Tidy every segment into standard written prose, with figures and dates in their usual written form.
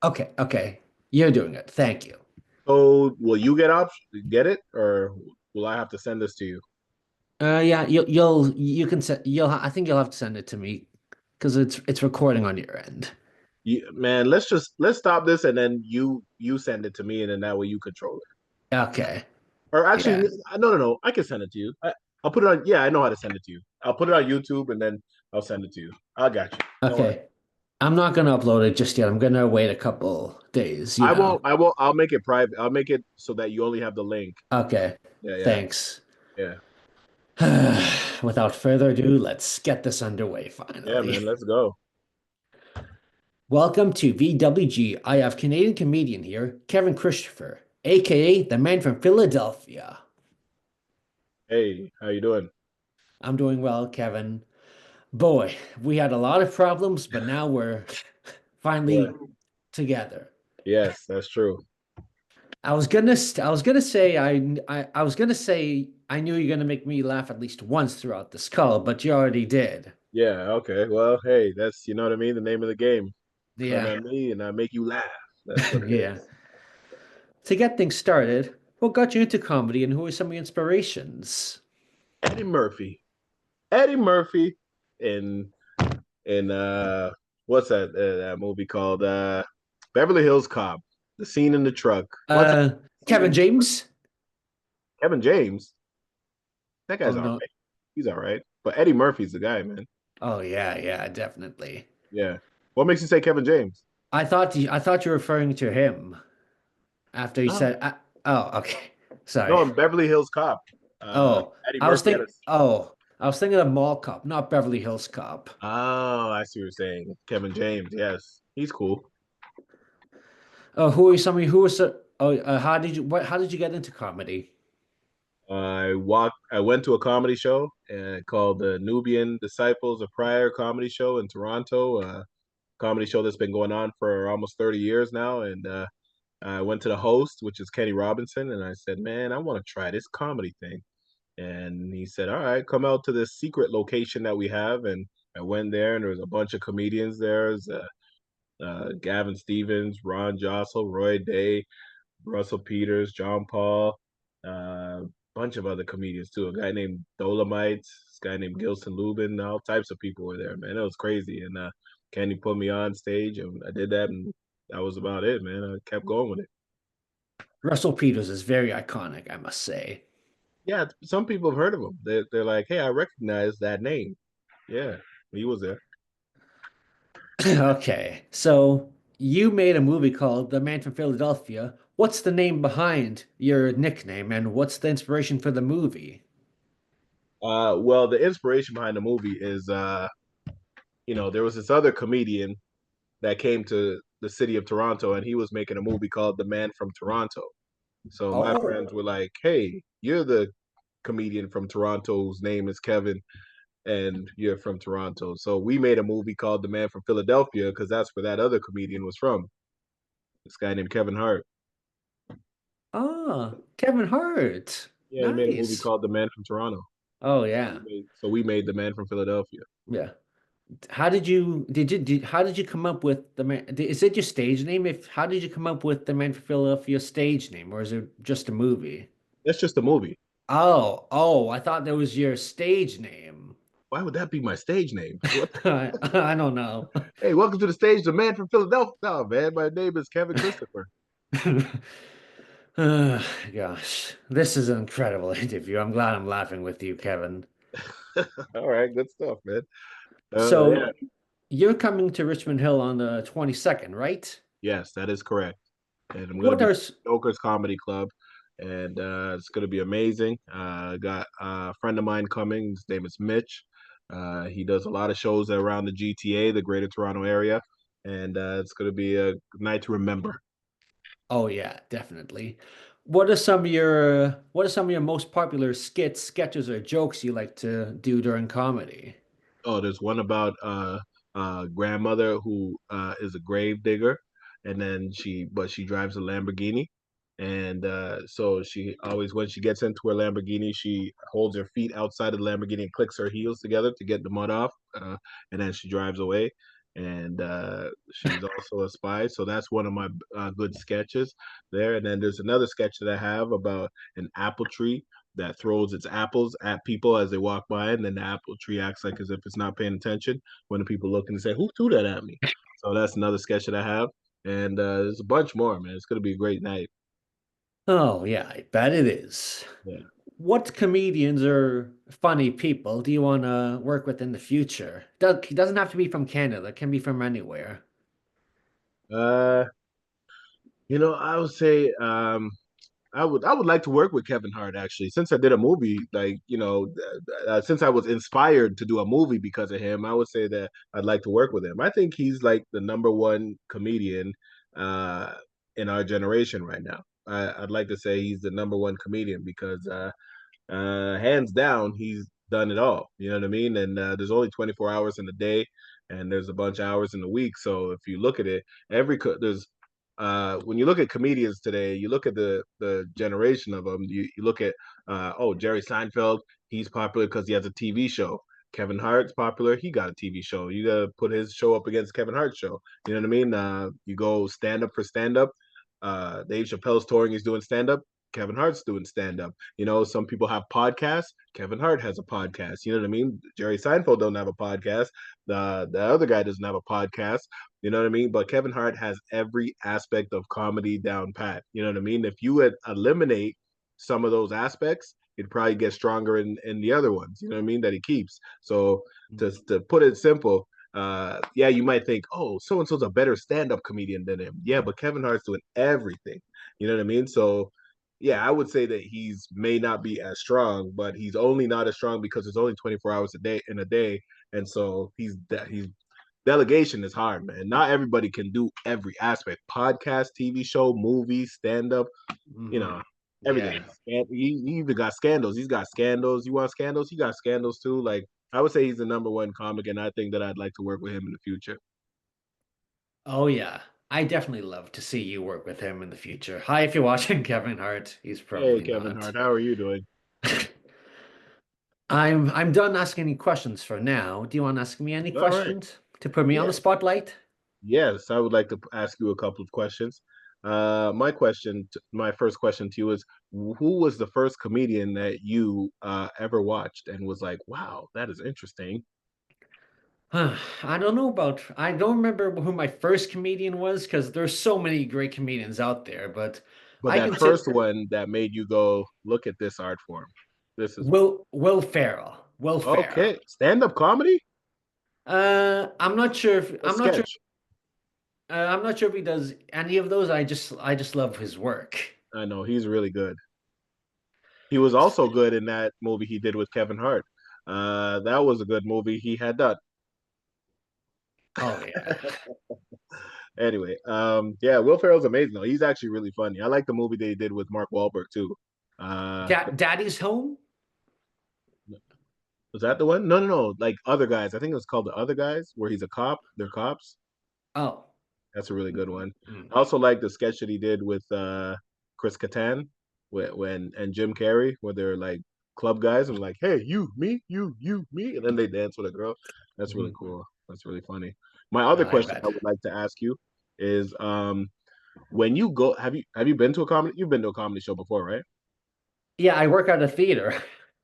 Okay, okay. You're doing it. Thank you. So will you get it, or will I have to send this to you? Yeah, you can send I think you'll have to send it to me because it's recording on your end. Man, let's stop this and then you send it to me, and then that way you control it. Okay. Or actually, Yeah. no, I can send it to you. I'll put it on. Yeah, I know how to send it to you. I'll put it on YouTube and then I'll send it to you. I got you. Don't worry. Okay. I'm not gonna upload it just yet. I'm gonna wait a couple days, you I know. won't. I will. I'll make it private. I'll make it so that you only have the link. Okay. Yeah, yeah, Thanks. yeah, Without further ado, let's get this underway yeah, finally. man. Let's go. Welcome to VWG. I have Canadian comedian here, Kevin Christopher, aka the man from Philadelphia. Hey, how you doing? I'm doing well, Kevin. Boy, we had a lot of problems, but now we're Yeah. finally together. Yes, that's true. I was gonna say I was gonna say I knew you're gonna make me laugh at least once throughout this call, but you already did. Yeah. Okay. Well, hey, that's you know what I mean. The name of the game. Come Yeah, at me and I make you laugh. That's what it yeah. is. To get things started, what got you into comedy and who were some of your inspirations? Eddie Murphy. Eddie Murphy in in what's that movie called Beverly Hills Cop. The scene in the truck. What's Uh, the scene Kevin in the truck? James? Kevin James. That Oh guy's all no. right. He's all right. But Eddie Murphy's the guy, man. Oh yeah, yeah, definitely. Yeah. What makes you say Kevin James? I thought you were referring to him after you No. said oh, okay. No, Sorry. I'm Beverly Hills Cop. Oh, Eddie Murphy had a. I was thinking of Mall Cop, not Beverly Hills Cop. Oh, I see what you're saying. Kevin James. Yes, he's cool. Oh, who are some of you? Who was the? Oh, how did you get into comedy? I went to a comedy show called the Nubian Disciples of Prior Comedy Show in Toronto. Comedy show that's been going on for almost 30 years now. And I went to the host, which is Kenny Robinson, and I said, "Man, I want to try this comedy thing." And he said, "All right, come out to this secret location that we have." And I went there, and there was a bunch of comedians there. There's Gavin Stevens, Ron Jossel, Roy Day, Russell Peters, John Paul, a bunch of other comedians too. A guy named Dolomite, this guy named Gilson Lubin, all types of people were there, man. It was crazy. And Kenny put me on stage and I did that and that was about it, man. I kept going with it. Russell Peters is very iconic, I must say. Yeah, some people have heard of him. They're like, hey, I recognize that name. Yeah, he was there. Okay, so you made a movie called The Man from Philadelphia. What's the name behind your nickname, and what's the inspiration for the movie? Well, the inspiration behind the movie is, there was this other comedian that came to the city of Toronto, and he was making a movie called The Man from Toronto. So my friends Oh, were like, "Hey, you're the comedian from Toronto whose name is Kevin, and you're from Toronto." So we made a movie called The Man from Philadelphia because that's where that other comedian was from. This guy named Kevin Hart. Kevin Hart. Yeah, he made a movie Nice. called The Man from Toronto. Oh yeah, So we made The Man from Philadelphia. yeah. How did you come up with the man? Is it your stage name? If how did you come up with the Man from Philadelphia stage name, or is it just a movie? That's just a movie. Oh, I thought that was your stage name. Why would that be my stage name? What? I don't know. Hey, welcome to the stage, The Man from Philadelphia. No, man, my name is Kevin Christopher. Gosh, this is an incredible interview. I'm glad I'm laughing with you, Kevin. All right, good stuff, man. Yeah, So you're coming to Richmond Hill on the 22nd, right? yes, that is correct. And I'm going to What be are Joker's Comedy Club, and it's going to be amazing. Got a friend of mine coming. His name is Mitch. He does a lot of shows around the GTA, the Greater Toronto Area, and it's going to be a night to remember. Oh yeah, definitely. What are some of your most popular skits, sketches, or jokes you like to do during comedy? Oh, there's one about grandmother who is a grave digger, and then she drives a Lamborghini, and so she always when she gets into her Lamborghini, she holds her feet outside of the Lamborghini and clicks her heels together to get the mud off, and then she drives away. and she's also a spy. So that's one of my good sketches there. And then there's another sketch that I have about an apple tree that throws its apples at people as they walk by, and then the apple tree acts like as if it's not paying attention when the people look and say, "Who threw that at me?" So that's another sketch that I have, and there's a bunch more, man. It's gonna be a great night. Oh, yeah, I bet it is. Yeah. What comedians or funny people do you want to work with in the future? Doesn't have to be from Canada, it can be from anywhere. Uh, I would say I would like to work with Kevin Hart actually. Since I did a movie, like since I was inspired to do a movie because of him, I would say that I'd like to work with him. I think he's like the number one comedian uh, in our generation right now. I'd like to say he's the number one comedian because hands down, he's done it all. You know what I mean? And there's only 24 hours in a day, and there's a bunch of hours in the week. So if you look at it, there's when you look at comedians today, you look at the generation of them. You look at Jerry Seinfeld. He's popular because he has a TV show. Kevin Hart's popular. He got a TV show. You gotta put his show up against Kevin Hart's show. You know what I mean? You go stand up for stand up. Dave Chappelle's touring. He's doing stand up. Kevin Hart's doing stand up. Some people have podcasts. Kevin Hart has a podcast. You know what I mean? Jerry Seinfeld don't have a podcast. The other guy doesn't have a podcast. You know what I mean? But Kevin Hart has every aspect of comedy down pat. You know what I mean? If you would eliminate some of those aspects, he'd probably get stronger in the other ones. You know what I mean? That he keeps. So to put it simple, yeah, you might think, oh, so and so's a better stand up comedian than him. Yeah, but Kevin Hart's doing everything. You know what I mean? So yeah, I would say that he's may not be as strong, but he's only not as strong because there's only 24 hours a day in a day, and so he's delegation is hard, man. Not everybody can do every aspect: podcast, TV show, movie, stand up, you Hmm. know, Yeah. everything. He even got scandals. He's got scandals. You want scandals? He got scandals too. Like I would say, he's the number one comic, and I think that I'd like to work with him in the future. Oh, yeah. I definitely love to see you work with him in the future. Hi, if you're watching Kevin Hart. He's Hey, probably Kevin not. Hart, how are you doing? I'm done asking any questions for now. Do you want to ask me any All right. questions to put me on the Yeah. spotlight? Yes, I would like to ask you a couple of questions. My first question to you is, who was the first comedian that you ever watched and was like, wow, that is interesting? I don't remember who my first comedian was because there's so many great comedians out there, but But I that consider first one that made you go, look at this art form. This is Will Ferrell. Will Ferrell. okay. Stand-up comedy? A sketch. I'm not sure if he does any of those. I just love his work. I know he's really good. He was also good in that movie he did with Kevin Hart. That was a good movie he had done. Oh yeah. Anyway, yeah, Will Ferrell's amazing though. He's actually really funny. I like the movie they did with Mark Wahlberg too. Daddy's Home? Was that the one? No, no, no. Like Other Guys. I think it was called The Other Guys, where he's a cop. They're cops. Oh. That's a really good one. Mm. I also like the sketch that he did with Chris Kattan when and Jim Carrey, where they're like club guys and like, hey, you, me, and then they dance with a girl. That's really Mhm. cool. That's really funny. My other I question bet. I would like to ask you is when you go have you been to a comedy you've been to a comedy show before, right? Yeah, I work at a theater.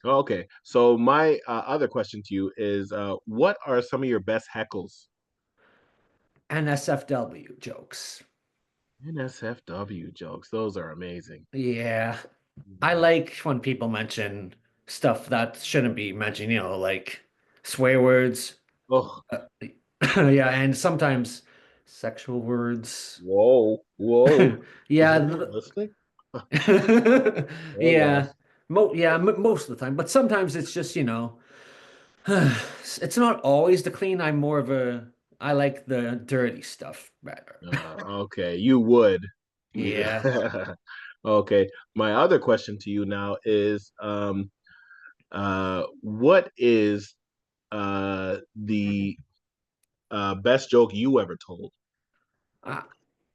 Oh, okay. So my other question to you is what are some of your best heckles? NSFW jokes. NSFW jokes. Those are amazing. Yeah. I like when people mention stuff that shouldn't be mentioned, like swear words. Oh, Uh, yeah, and sometimes sexual words. whoa, whoa. Is Yeah, anyone listening? Oh gosh. yeah, most of the time. But sometimes it's just, it's not always the clean. I like the dirty stuff better. Okay, you would. You Yeah. okay. My other question to you now is what is the best joke you ever told? I,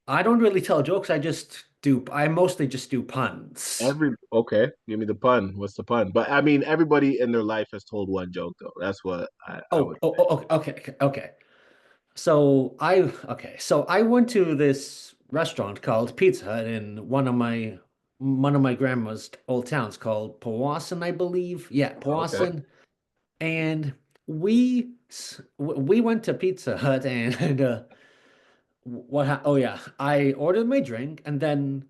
I don't really tell jokes. I mostly just do puns. Okay, give me the pun. What's the pun? But I mean, everybody in their life has told one joke though. That's what I would Okay, okay. So I went to this restaurant called Pizza Hut in one of my grandma's old towns called Powassan, I believe. Yeah, Okay. Powassan. And we went to Pizza Hut and oh yeah, I ordered my drink and then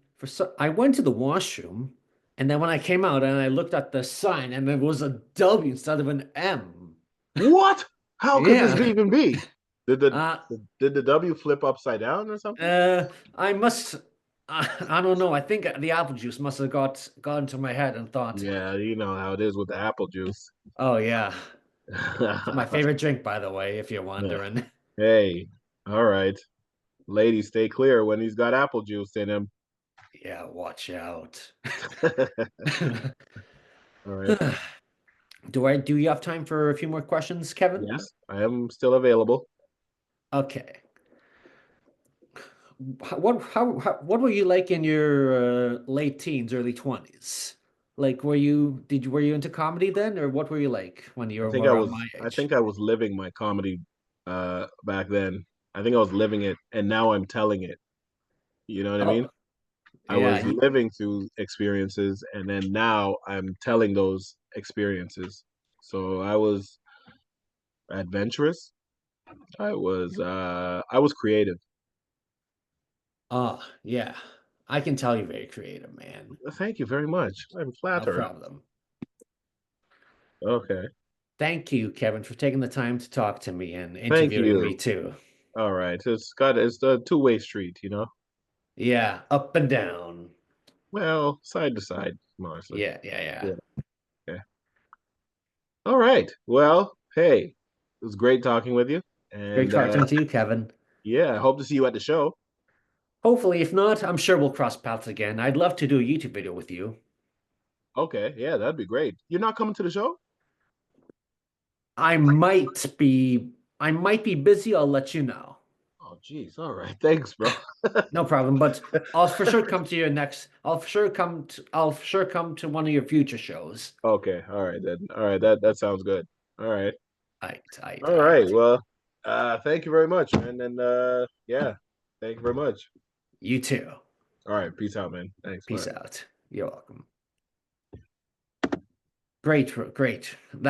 I went to the washroom and then when I came out and I looked at the sign and it was a W instead of an M. What? How could this Yeah. be even be? Did the Uh did the W flip upside down or something? I must I don't know. I think the apple juice must have got into my head and thought, Yeah, you know how it is with the apple juice. "Oh yeah, it's my favorite drink by the way, if you're wondering." Hey, all right. Ladies, stay clear when he's got apple juice in him. Yeah, watch out. All right. Do you have time for a few more questions, Kevin? Yes, I am still available. Okay. What were you like in your late teens, early 20s? Like were you into comedy then, or what were you like when you I were think I around my was I age? think I was living my comedy back then. I think I was living it and now I'm telling it. You know what I mean? Oh, I was yeah. living through experiences and then now I'm telling those experiences. So I was adventurous. I was creative. Oh, yeah. I can tell you're very creative, man. Thank you very much. I'm No flattered. problem. Okay. Thank you, Kevin, for taking the time to talk to me and Thank interviewing me you. too. All right. It's a two-way street, you know? Yeah, up and down. Well, side to side, mostly. Yeah, yeah, yeah. Yeah. Okay. All right. Well, hey, it was great talking with you. Great And talking to you, Kevin. yeah, I hope to see you at the show. Hopefully, if not, I'm sure we'll cross paths again. I'd love to do a YouTube video with you. Okay. Yeah, that'd be great. You're not coming to the show? I might be I might be busy, I'll let you know. Oh, geez. All right. Thanks, bro. No problem, but I'll for sure come to one of your future shows. Okay. All right then. All right. That sounds good. All right. Aight, aight, All right. aight. Well, thank you very much, man. And yeah, thank you very much. You too. All right. Peace out, man. Thanks. Bye. Peace out. You're welcome. Great, great.